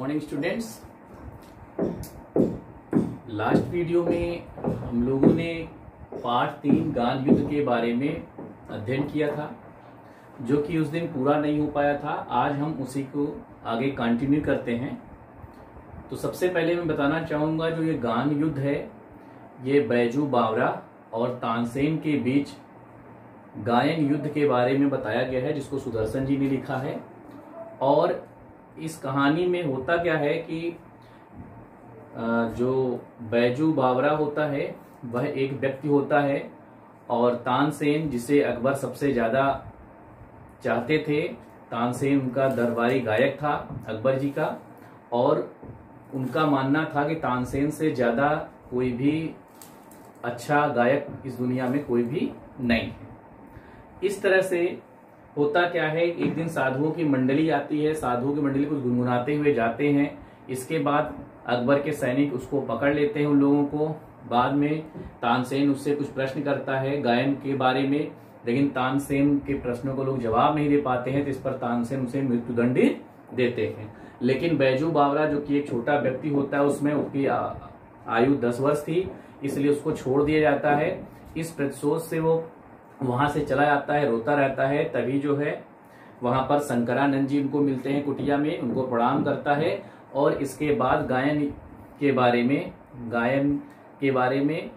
Morning students. Last video में हम लोगों ने पार्ट 3 गान युद्ध के बारे में अध्ययन किया था, जो कि उस दिन पूरा नहीं हो पाया था। आज हम उसी को आगे कंटिन्यू करते हैं। तो सबसे पहले मैं बताना चाहूंगा, जो ये गान युद्ध है ये बैजू बावरा और तानसेन के बीच गायन युद्ध के बारे में बताया गया है, जिसको सुदर्शन जी ने लिखा है। और इस कहानी में होता क्या है कि जो बैजू बावरा होता है वह एक व्यक्ति होता है, और तानसेन, जिसे अकबर सबसे ज्यादा चाहते थे, तानसेन उनका दरबारी गायक था अकबर जी का, और उनका मानना था कि तानसेन से ज्यादा कोई भी अच्छा गायक इस दुनिया में कोई भी नहीं है। इस तरह से होता क्या है, एक दिन साधुओं की मंडली आती है, साधुओं की मंडली कुछ गुनगुनाते हुए जाते हैं। इसके बाद अकबर के सैनिक उसको पकड़ लेते हैं, उन लोगों को। बाद में तानसेन उससे कुछ प्रश्न करता है गायन के बारे में, लेकिन तानसेन के प्रश्नों को लोग जवाब नहीं दे पाते हैं, तो इस पर तानसेन उसे मृत्युदंड देते हैं। लेकिन बैजू बावरा, जो कि एक छोटा व्यक्ति होता है, उसमें उसकी आयु 10 वर्ष थी, इसलिए उसको छोड़ दिया जाता है। इस प्रतिशोध से वो वहां से चला जाता है, रोता रहता है। तभी जो है वहां पर शंकरानंद जी उनको मिलते हैं कुटिया में, उनको प्रणाम करता है। और इसके बाद गायन के बारे में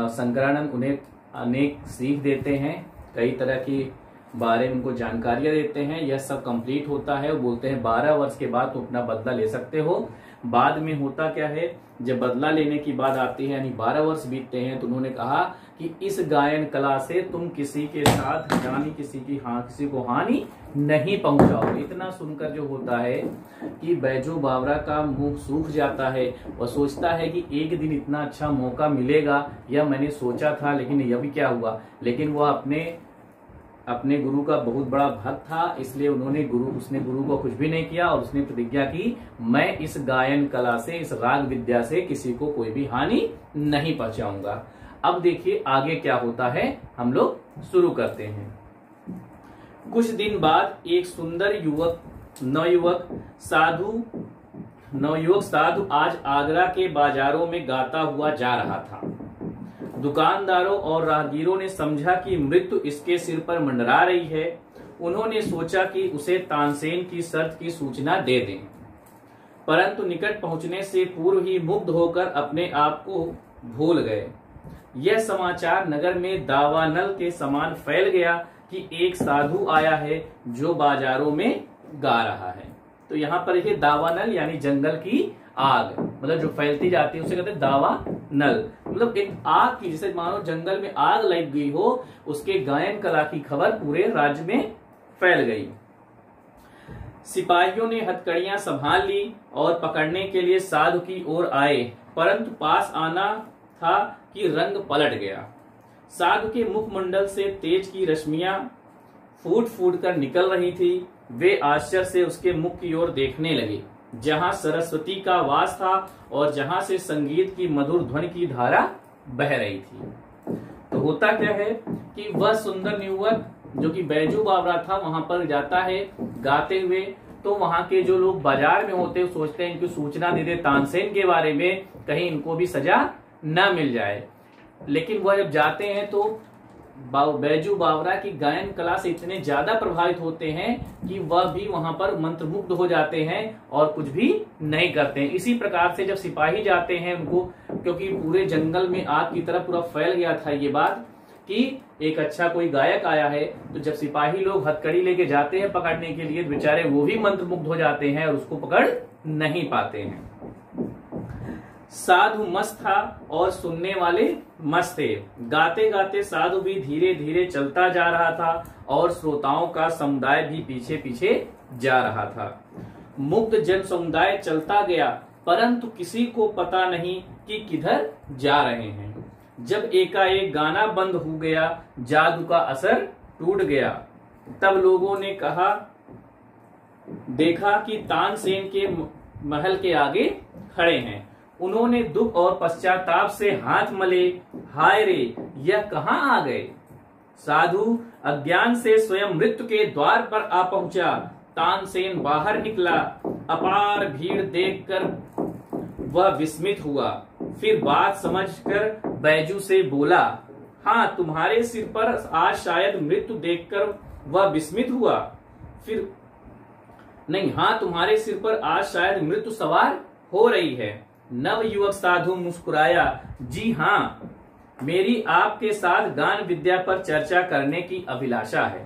शंकरानंद उन्हें अनेक सीख देते हैं, कई तरह की बारे में उनको जानकारियां देते हैं। यह सब कंप्लीट होता है। वो बोलते हैं 12 वर्ष के बाद तुम अपना बदला ले सकते हो। बाद में होता क्या है, जब बदला लेने की बात आती है, यानी 12 वर्ष बीतते हैं, तो उन्होंने कहा कि इस गायन कला से तुम किसी के साथ यानी किसी को हानि नहीं पहुंचाओगे। इतना सुनकर जो होता है कि बैजू बावरा का मुंह सूख जाता है। वह सोचता है कि एक दिन इतना अच्छा मौका मिलेगा, यह मैंने सोचा था, लेकिन यह भी क्या हुआ। लेकिन वह अपने गुरु का बहुत बड़ा भक्त था, इसलिए उसने गुरु को कुछ भी नहीं किया, और उसने प्रतिज्ञा की, मैं इस गायन कला से, इस राग विद्या से किसी को कोई भी हानि नहीं पहुंचाऊंगा। अब देखिए आगे क्या होता है, हम लोग शुरू करते हैं। कुछ दिन बाद एक सुंदर नवयुवक साधु आज आगरा के बाजारों में गाता हुआ जा रहा था। दुकानदारों और राहगीरों ने समझा कि मृत्यु इसके सिर पर मंडरा रही है। उन्होंने सोचा कि उसे तानसेन की शर्त की सूचना दे दें, परंतु निकट पहुंचने से पूर्व ही मुग्ध होकर अपने आप को भूल गए। यह समाचार नगर में दावानल के समान फैल गया कि एक साधु आया है जो बाजारों में गा रहा है। तो यहाँ पर ये दावानल यानी जंगल की आग, मतलब जो फैलती जाती है उसे कहते हैं दावानल। मतलब एक आग की, जैसे मानो जंगल में आग लग गई हो, उसके गायन कला की खबर पूरे राज्य में फैल गई। सिपाहियों ने हथकड़ियां संभाल ली और पकड़ने के लिए साधु की ओर आए, परंतु पास आना था कि रंग पलट गया। साधु के मुखमंडल से तेज की रश्मियां फूट फूट कर निकल रही थी। वे आश्चर्य से उसके मुख की ओर देखने लगे, जहां सरस्वती का वास था और जहां से संगीत की मधुर ध्वनि की धारा बह रही थी। तो होता क्या है कि वह सुंदर युवक जो कि बैजू बावरा था, वहां पर जाता है गाते हुए। तो वहां के जो लोग बाजार में होते हैं सोचते हैं इनको सूचना दे दे तानसेन के बारे में, कहीं इनको भी सजा न मिल जाए। लेकिन वह जब जाते हैं तो बैजू बावरा की गायन कला से इतने ज्यादा प्रभावित होते हैं कि वह भी वहां पर मंत्रमुग्ध हो जाते हैं और कुछ भी नहीं करते हैं। इसी प्रकार से जब सिपाही जाते हैं उनको, क्योंकि पूरे जंगल में आग की तरह पूरा फैल गया था ये बात कि एक अच्छा कोई गायक आया है, तो जब सिपाही लोग हथकड़ी लेके जाते हैं पकड़ने के लिए, बेचारे वो भी मंत्रमुग्ध हो जाते हैं और उसको पकड़ नहीं पाते हैं। साधु मस्त था और सुनने वाले मस्त थे। गाते गाते साधु भी धीरे धीरे चलता जा रहा था और श्रोताओं का समुदाय भी पीछे पीछे जा रहा था। मुग्ध जन समुदाय चलता गया, परंतु किसी को पता नहीं कि किधर जा रहे हैं। जब एकाएक गाना बंद हो गया, जादू का असर टूट गया। तब लोगों ने देखा कि तानसेन के महल के आगे खड़े हैं। उन्होंने दुख और पश्चाताप से हाथ मले, हाय रे, यह कहाँ आ गए। साधु अज्ञान से स्वयं मृत्यु के द्वार पर आ पहुंचा। तानसेन बाहर निकला, अपार भीड़ देखकर वह विस्मित हुआ। फिर बात समझकर बैजू से बोला, हाँ तुम्हारे सिर पर आज शायद मृत्यु देखकर वह विस्मित हुआ। फिर नहीं, हाँ तुम्हारे सिर पर आज शायद मृत्यु सवार हो रही है। नव युवक साधु मुस्कुराया, जी हाँ मेरी आपके साथ गान विद्या पर चर्चा करने की अभिलाषा है।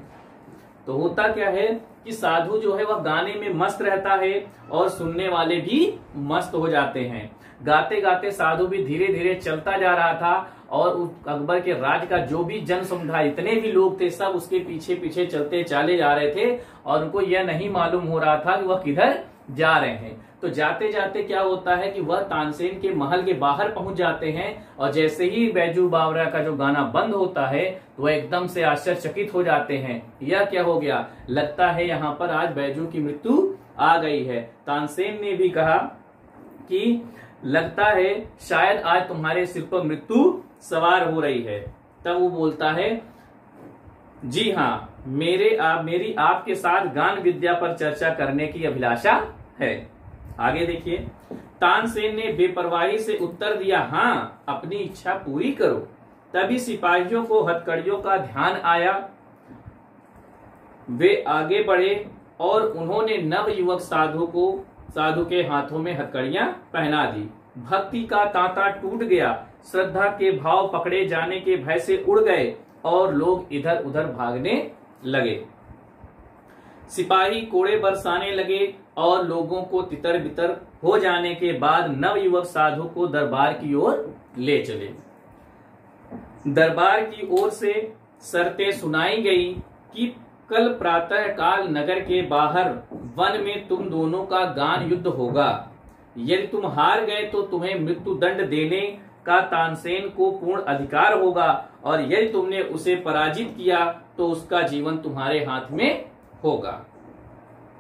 तो होता क्या है कि साधु जो है वह गाने में मस्त रहता है और सुनने वाले भी मस्त हो जाते हैं। गाते गाते साधु भी धीरे धीरे चलता जा रहा था और उस अकबर के राज का जो भी जन समुदाय इतने भी लोग थे सब उसके पीछे पीछे चलते चले जा रहे थे और उनको यह नहीं मालूम हो रहा था कि वह किधर जा रहे हैं। तो जाते जाते क्या होता है कि वह तानसेन के महल के बाहर पहुंच जाते हैं और जैसे ही बैजू बावरा का जो गाना बंद होता है तो वह एकदम से आश्चर्यचकित हो जाते हैं। यह क्या हो गया, लगता है यहाँ पर आज बैजू की मृत्यु आ गई है। तानसेन ने भी कहा कि लगता है शायद आज तुम्हारे सिर पर मृत्यु सवार हो रही है। तब वो बोलता है, जी हाँ मेरी आपके साथ गान विद्या पर चर्चा करने की अभिलाषा है। आगे देखिए, तानसेन ने बेपरवाही से उत्तर दिया, हाँ अपनी इच्छा पूरी करो। तभी सिपाहियों को हथकड़ियों का ध्यान आया। वे आगे बढ़े और उन्होंने नव युवक साधु के हाथों में हथकड़ियां पहना दी। भक्ति का तांता टूट गया, श्रद्धा के भाव पकड़े जाने के भय से उड़ गए और लोग इधर उधर भागने लगे। सिपाही कोड़े बरसाने लगे और लोगों को तितर बितर हो जाने के बाद नव युवक साधु को दरबार की ओर ले चले। दरबार की ओर से शर्तें सुनाई गई कि कल प्रातः काल नगर के बाहर वन में तुम दोनों का गान युद्ध होगा। यदि तुम हार गए तो तुम्हें मृत्यु दंड देने का तानसेन को पूर्ण अधिकार होगा और यदि तुमने उसे पराजित किया तो उसका जीवन तुम्हारे हाथ में होगा।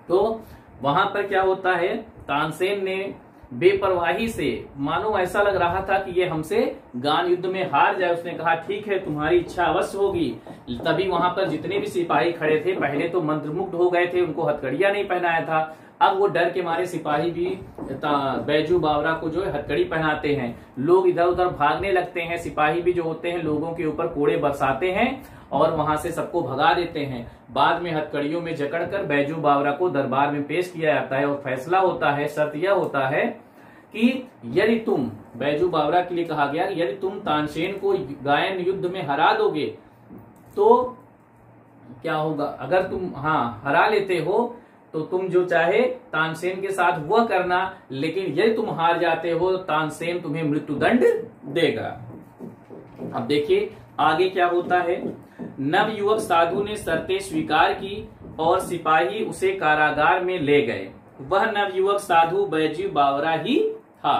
तो वहां पर क्या होता है, तानसेन ने बेपरवाही से, मानो ऐसा लग रहा था कि ये हमसे गान युद्ध में हार जाए, उसने कहा ठीक है तुम्हारी इच्छा अवश्य होगी। तभी वहां पर जितने भी सिपाही खड़े थे पहले तो मंत्रमुग्ध हो गए थे, उनको हथकड़ियां नहीं पहनाया था। अब वो डर के मारे सिपाही भी बैजू बावरा को जो है हथकड़ी पहनाते हैं। लोग इधर उधर भागने लगते हैं। सिपाही भी जो होते हैं लोगों के ऊपर कोड़े बरसाते हैं और वहां से सबको भगा देते हैं। बाद में हथकड़ियों में जकड़कर बैजू बावरा को दरबार में पेश किया जाता है और फैसला होता है, शर्त यह होता है कि यदि तुम, बैजू बावरा के लिए कहा गया, यदि तुम तानसेन को गायन युद्ध में हरा दोगे तो क्या होगा, अगर तुम हरा लेते हो तो तुम जो चाहे तानसेन के साथ वह करना, लेकिन यदि तुम हार जाते हो तानसेन तुम्हें मृत्युदंड देगा। अब देखिए आगे क्या होता है। नव युवक साधु ने शर्तें स्वीकार की और सिपाही उसे कारागार में ले गए। वह नव युवक साधु बैजू बावरा ही था।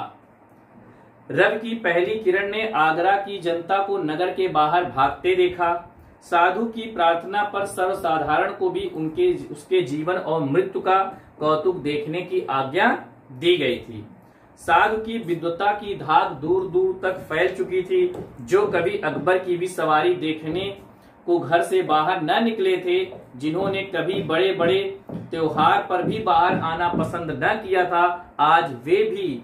रवि की पहली किरण ने आगरा की जनता को नगर के बाहर भागते देखा। साधु की प्रार्थना पर सर्वसाधारण को भी उसके जीवन और मृत्यु का कौतुक देखने की आज्ञा दी गई थी। साधु की विद्वता की धाक दूर दूर तक फैल चुकी थी। जो कभी अकबर की भी सवारी देखने को घर से बाहर न निकले थे, जिन्होंने कभी बड़े बड़े त्योहार पर भी बाहर आना पसंद न किया था, आज वे भी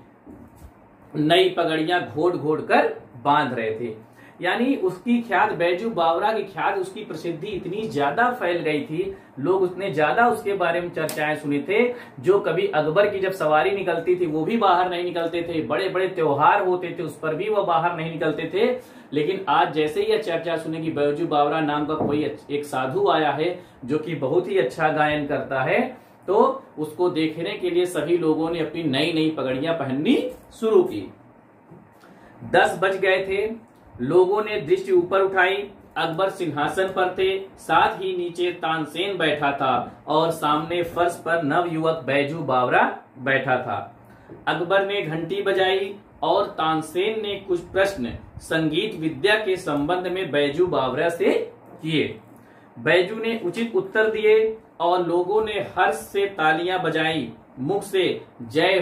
नई पगड़ियां घोड़ घोड़ कर बांध रहे थे। यानी उसकी ख्यात, बैजू बावरा की ख्यात, उसकी प्रसिद्धि इतनी ज्यादा फैल गई थी, लोग उतने ज्यादा उसके बारे में चर्चाएं सुने थे। जो कभी अकबर की जब सवारी निकलती थी वो भी बाहर नहीं निकलते थे, बड़े बड़े त्योहार होते थे उस पर भी वह बाहर नहीं निकलते थे। लेकिन आज जैसे ही यह चर्चा सुने कि बैजू बावरा नाम का कोई एक साधु आया है जो कि बहुत ही अच्छा गायन करता है, तो उसको देखने के लिए सभी लोगों ने अपनी नई नई पगड़ियां पहननी शुरू की। 10 बज गए थे। लोगों ने दृष्टि ऊपर उठाई। अकबर सिंहासन पर थे, साथ ही नीचे तानसेन बैठा था और सामने फर्श पर नव युवक बैजू बावरा बैठा था। अकबर ने घंटी बजाई और तानसेन ने कुछ प्रश्न संगीत विद्या के संबंध में बैजू बावरा से किए। बैजू ने उचित उत्तर दिए और लोगों ने हर्ष से तालियां बजाई। मुख से जय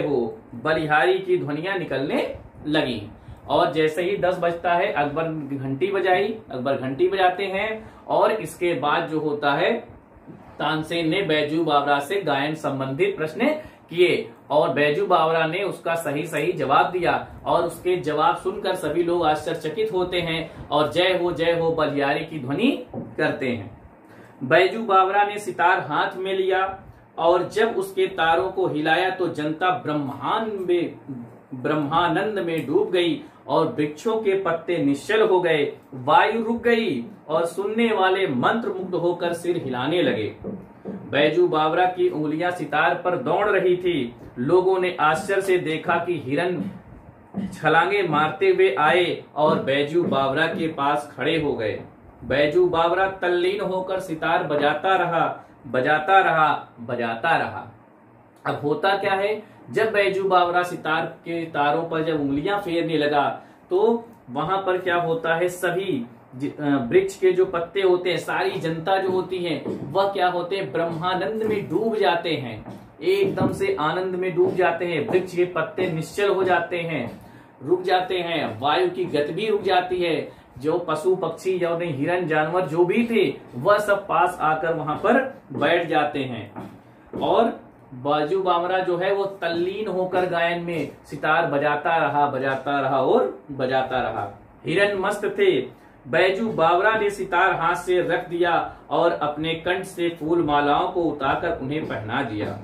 हो बलिहारी की ध्वनियां निकलने लगी। और जैसे ही 10 बजता है अकबर घंटी बजाते हैं और इसके बाद जो होता है तानसेन ने बैजू बावरा से गायन संबंधित प्रश्न किए और बैजू बावरा ने उसका सही सही जवाब दिया और उसके जवाब सुनकर सभी लोग आश्चर्यचकित होते हैं और जय हो बलियारी की ध्वनि करते हैं। बैजू बावरा ने सितार हाथ में लिया और जब उसके तारों को हिलाया तो जनता ब्रह्मानंद में डूब गई और वृक्षों के पत्ते निश्चल हो गए, वायु रुक गई और सुनने वाले मंत्र मुग्ध होकर सिर हिलाने लगे। बैजू बावरा की उंगलियां सितार पर दौड़ रही थी। लोगों ने आश्चर्य से देखा कि हिरन छलांगे मारते हुए आए और बैजू बावरा के पास खड़े हो गए। बैजू बावरा तल्लीन होकर सितार बजाता रहा। अब होता क्या है, जब बैजू बावरा सितार के तारों पर जब उंगलियां फेरने लगा तो वहां पर क्या होता है, सभी वृक्ष के जो पत्ते होते हैं, सारी जनता जो होती है वह क्या होते हैं, ब्रह्मानंद में डूब जाते हैं, एकदम से आनंद में डूब जाते हैं। वृक्ष के पत्ते निश्चल हो जाते हैं, रुक जाते हैं, वायु की गति भी रुक जाती है। जो पशु पक्षी या हिरन जानवर जो भी थे वह सब पास आकर वहां पर बैठ जाते हैं और बैजू बावरा जो है वो तल्लीन होकर गायन में सितार बजाता रहा। हिरन मस्त थे। बैजू बावरा ने सितार हाथ से रख दिया और अपने कंठ से फूल मालाओं को उतारकर उन्हें पहना दिया।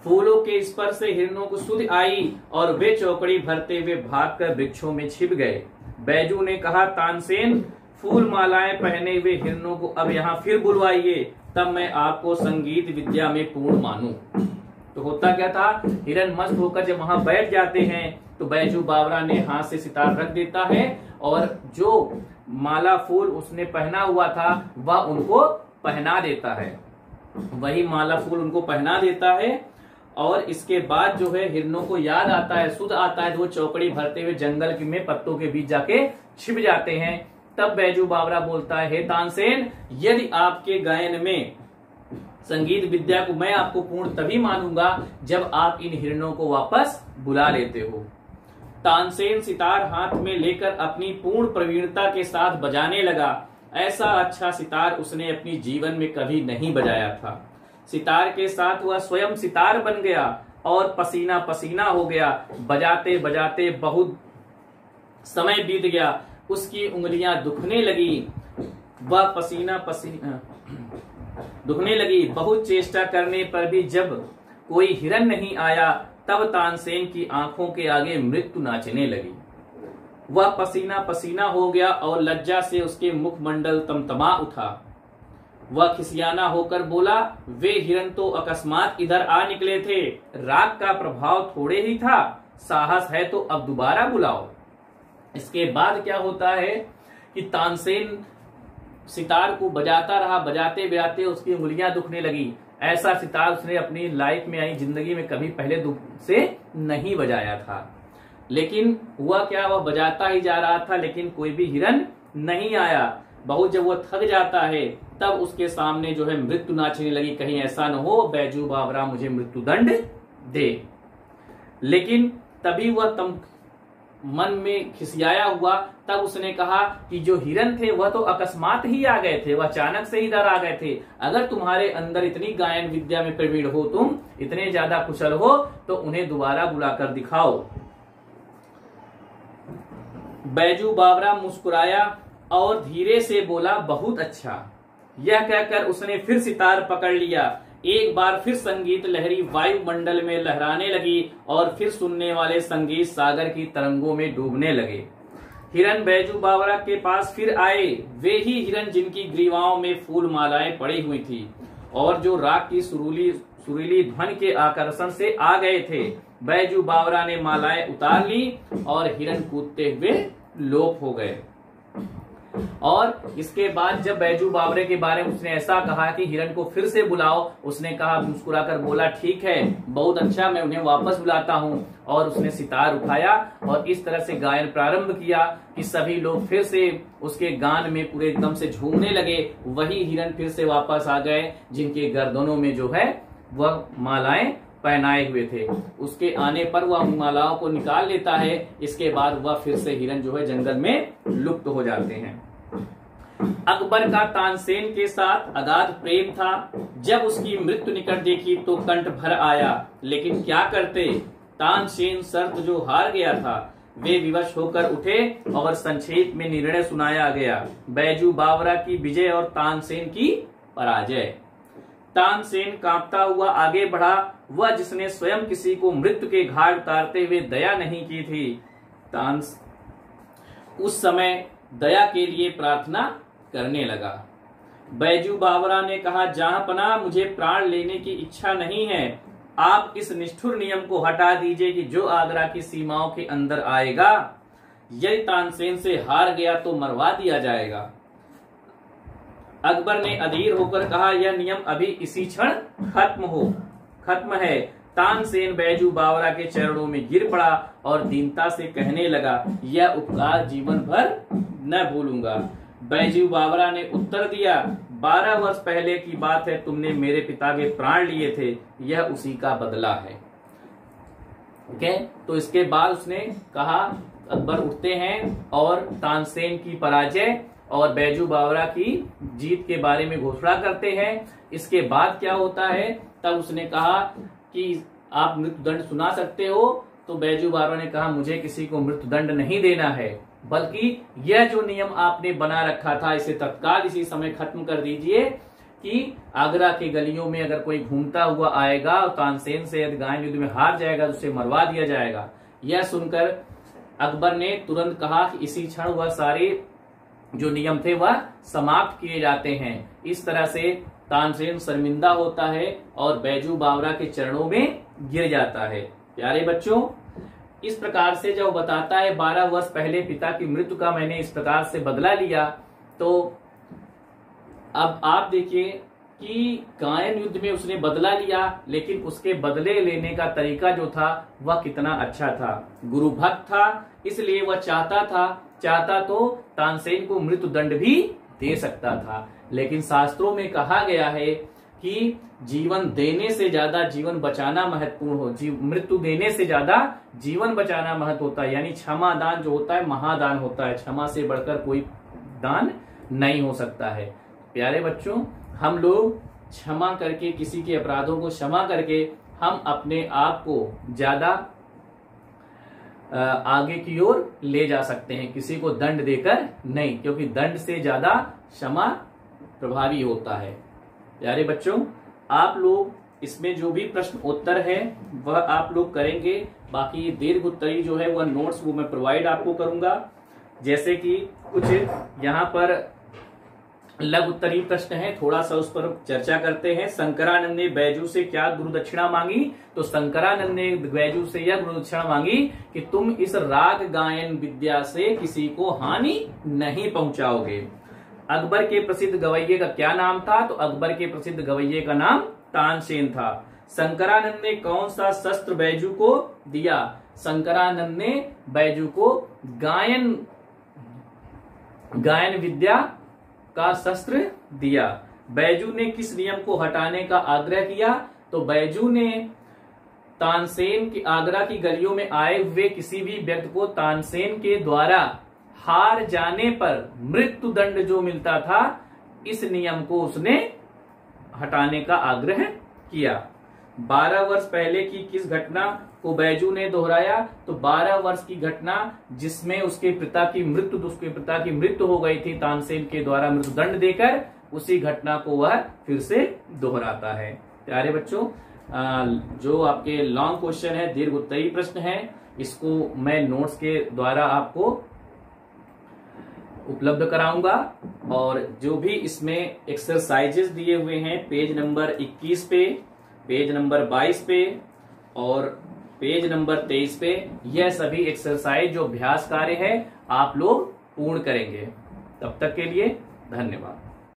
फूलों के स्पर्श से हिरणों को सुध आई और वे चौकड़ी भरते हुए भागकर वृक्षों में छिप गए। बैजू ने कहा, तानसेन, फूल मालाएं पहने हुए हिरणों को अब यहाँ फिर बुलवाइए, तब मैं आपको संगीत विद्या में पूर्ण मानूं। तो होता क्या था, हिरन मस्त होकर जब वहां बैठ जाते हैं तो बैजू बावरा ने हाथ से सितार रख देता है और जो माला फूल उसने पहना हुआ था वह उनको पहना देता है, वही माला फूल उनको पहना देता है। और इसके बाद जो है हिरणों को याद आता है, सुध आता है, तो वो चौकड़ी भरते हुए जंगल में पत्तों के बीच जाके छिप जाते हैं। तब बैजू बावरा बोलता है, हे तानसेन, यदि आपके गायन में संगीत विद्या को मैं आपको पूर्ण तभी मानूंगा जब आप इन हिरणों को वापस बुला लेते हो। तानसेन सितार हाथ में लेकर अपनी पूर्ण प्रवीणता के साथ बजाने लगा। ऐसा अच्छा सितार उसने अपनी जीवन में कभी नहीं बजाया था। सितार के साथ वह स्वयं सितार बन गया और पसीना पसीना हो गया। बजाते बजाते बहुत समय बीत गया, उसकी उंगलियां दुखने लगी, वह पसीना दुखने लगी। बहुत चेष्टा करने पर भी जब कोई हिरन नहीं आया तब तानसेन की आंखों के आगे मृत्यु नाचने लगी। वह पसीना पसीना हो गया और लज्जा से उसके मुखमंडल तमतमा उठा। वह खिसियाना होकर बोला, वे हिरन तो अकस्मात इधर आ निकले थे, राग का प्रभाव थोड़े ही था, साहस है तो अब दोबारा बुलाओ। इसके बाद क्या होता है कि तानसेन सितार को बजाता रहा, बजाते बजाते उसकी उंगलियां दुखने लगी। ऐसा सितार उसने अपनी लाइफ में आई जिंदगी में कभी पहले से नहीं बजाया था। लेकिन हुआ क्या, वह बजाता ही जा रहा था लेकिन कोई भी हिरन नहीं आया। बहुत जब वह थक जाता है तब उसके सामने जो है मृत्यु नाचने लगी, कहीं ऐसा न हो बैजू बावरा मुझे मृत्यु दंड दे। लेकिन तभी वह मन में खिसियाया हुआ, तब उसने कहा कि जो हिरन थे वह तो अकस्मात ही आ गए थे, वह अचानक से इधर आ गए थे। अगर तुम्हारे अंदर इतनी गायन विद्या में प्रवीण हो, तुम इतने ज्यादा कुशल हो, तो उन्हें दोबारा बुलाकर दिखाओ। बैजू बावरा मुस्कुराया और धीरे से बोला, बहुत अच्छा। यह कहकर उसने फिर सितार पकड़ लिया। एक बार फिर संगीत लहरी वायुमंडल में लहराने लगी और फिर सुनने वाले संगीत सागर की तरंगों में डूबने लगे। हिरन बैजू बावरा के पास फिर आए, वे ही हिरन जिनकी ग्रीवाओं में फूल मालाएं पड़ी हुई थी और जो राग की सुरीली ध्वनि के आकर्षण से आ गए थे। बैजू बावरा ने मालाएं उतार ली और हिरन कूदते हुए लोप हो गए। और इसके बाद जब बैजू बावरे के बारे में उसने ऐसा कहा कि हिरन को फिर से बुलाओ, उसने कहा, मुस्कुराकर बोला, ठीक है, बहुत अच्छा, मैं उन्हें वापस बुलाता हूँ। और उसने सितार उठाया और इस तरह से गायन प्रारंभ किया कि सभी लोग फिर से उसके गान में पूरे एकदम से झूमने लगे। वही हिरन फिर से वापस आ गए जिनके गर्दनों में जो है वह मालाएं पहनाए हुए थे। उसके आने पर वह मालाओं को निकाल लेता है। इसके बाद वह फिर से हिरन जो है जंगल में लुप्त हो जाते हैं। अकबर का तानसेन के साथ अगाध प्रेम था। जब उसकी मृत्यु निकट देखी तो कंठ भर आया, लेकिन क्या करते। तानसेन शर्त जो हार गया था, वे विवश होकर उठे और संक्षेप में निर्णय सुनाया गया। बैजू बावरा की विजय और तानसेन की पराजय। तानसेन कांपता हुआ आगे बढ़ा, वह जिसने स्वयं किसी को मृत्यु के घाट उतारते हुए दया नहीं की थी। उस समय दया के लिए प्रार्थना करने लगा। बैजू बावरा ने कहा, जहांपना मुझे प्राण लेने की इच्छा नहीं है। आप इस निष्ठुर नियम को हटा दीजिए कि जो आगरा की सीमाओं के अंदर आएगा, यदि तानसेन से हार गया तो मरवा दिया जाएगा। अकबर ने अधीर होकर कहा, यह नियम अभी इसी क्षण खत्म है। तानसेन बैजू बावरा के चरणों में गिर पड़ा और दीनता से कहने लगा, यह उपकार जीवन भर न भूलूंगा। बैजू बावरा ने उत्तर दिया, 12 वर्ष पहले की बात है, तुमने मेरे पिता के प्राण लिए थे, यह उसी का बदला है। ओके, तो इसके बाद उसने कहा, अकबर उठते हैं और तानसेन की पराजय और बैजू बावरा की जीत के बारे में घोषणा करते हैं। इसके बाद क्या होता है, तब उसने कहा कि आप मृत्युदंड सुना सकते हो। तो बैजू बावरा ने कहा, मुझे किसी को मृत्युदंड नहीं देना है, बल्कि यह जो नियम आपने बना रखा था, इसे तत्काल इसी समय खत्म कर दीजिए कि आगरा के गलियों में अगर कोई घूमता हुआ आएगा और तानसेन से यदि गायन युद्ध में हार जाएगा तो उसे मरवा दिया जाएगा। यह सुनकर अकबर ने तुरंत कहा कि इसी क्षण वह सारे जो नियम थे वह समाप्त किए जाते हैं। इस तरह से तानसेन शर्मिंदा होता है और बैजू बावरा के चरणों में गिर जाता है। प्यारे बच्चों, इस प्रकार से जब बताता है 12 वर्ष पहले पिता की मृत्यु का मैंने इस प्रकार से बदला लिया, तो अब आप देखिए कि गायन युद्ध में उसने बदला लिया, लेकिन उसके बदले लेने का तरीका जो था वह कितना अच्छा था। गुरु भक्त था, इसलिए वह चाहता तो तानसेन को मृत्यु दंड भी दे सकता था। लेकिन शास्त्रों में कहा गया है कि जीवन देने से ज्यादा जीवन बचाना महत्वपूर्ण हो, मृत्यु देने से ज्यादा जीवन बचाना महत्व होता है। यानी क्षमा दान जो होता है महादान होता है, क्षमा से बढ़कर कोई दान नहीं हो सकता है। प्यारे बच्चों, हम लोग क्षमा करके, किसी के अपराधों को क्षमा करके हम अपने आप को ज्यादा आगे की ओर ले जा सकते हैं, किसी को दंड देकर नहीं, क्योंकि दंड से ज्यादा क्षमा प्रभावी होता है। प्यारे बच्चों, आप लोग इसमें जो भी प्रश्न उत्तर है वह आप लोग करेंगे। बाकी दीर्घ उत्तरी जो है वह नोट्स वो मैं प्रोवाइड आपको करूंगा। जैसे कि कुछ यहाँ पर लघु उत्तरीय प्रश्न है, थोड़ा सा उस पर चर्चा करते हैं। शंकरानंद ने बैजू से क्या गुरु दक्षिणा मांगी? तो शंकरानंद ने बैजू से यह गुरु दक्षिणा मांगी कि तुम इस राग गायन विद्या से किसी को हानि नहीं पहुंचाओगे। अकबर के प्रसिद्ध गवैये का क्या नाम था? तो अकबर के प्रसिद्ध गवैये का नाम तानसेन था। शंकरानंद ने कौन सा शस्त्र बैजू को दिया? शंकरानंद ने बैजू को गायन विद्या का शस्त्र दिया। बैजू ने किस नियम को हटाने का आग्रह किया? तो बैजू ने तानसेन की आगरा की गलियों में आए हुए किसी भी व्यक्ति को तानसेन के द्वारा हार जाने पर मृत्यु दंड जो मिलता था, इस नियम को उसने हटाने का आग्रह किया। 12 वर्ष पहले की किस घटना को बैजू ने दोहराया? तो 12 वर्ष की घटना जिसमें उसके पिता की मृत्यु हो गई थी तानसेन के द्वारा मृत्यु दंड देकर, उसी घटना को वह फिर से दोहराता है। प्यारे बच्चों, जो आपके लॉन्ग क्वेश्चन है, दीर्घ उत्तरीय प्रश्न है, इसको मैं नोट्स के द्वारा आपको उपलब्ध कराऊंगा। और जो भी इसमें एक्सरसाइजेस दिए हुए हैं पेज नंबर 21 पे, पेज नंबर 22 पे और पेज नंबर 23 पे, यह सभी एक्सरसाइज जो अभ्यास कार्य है आप लोग पूर्ण करेंगे। तब तक के लिए धन्यवाद।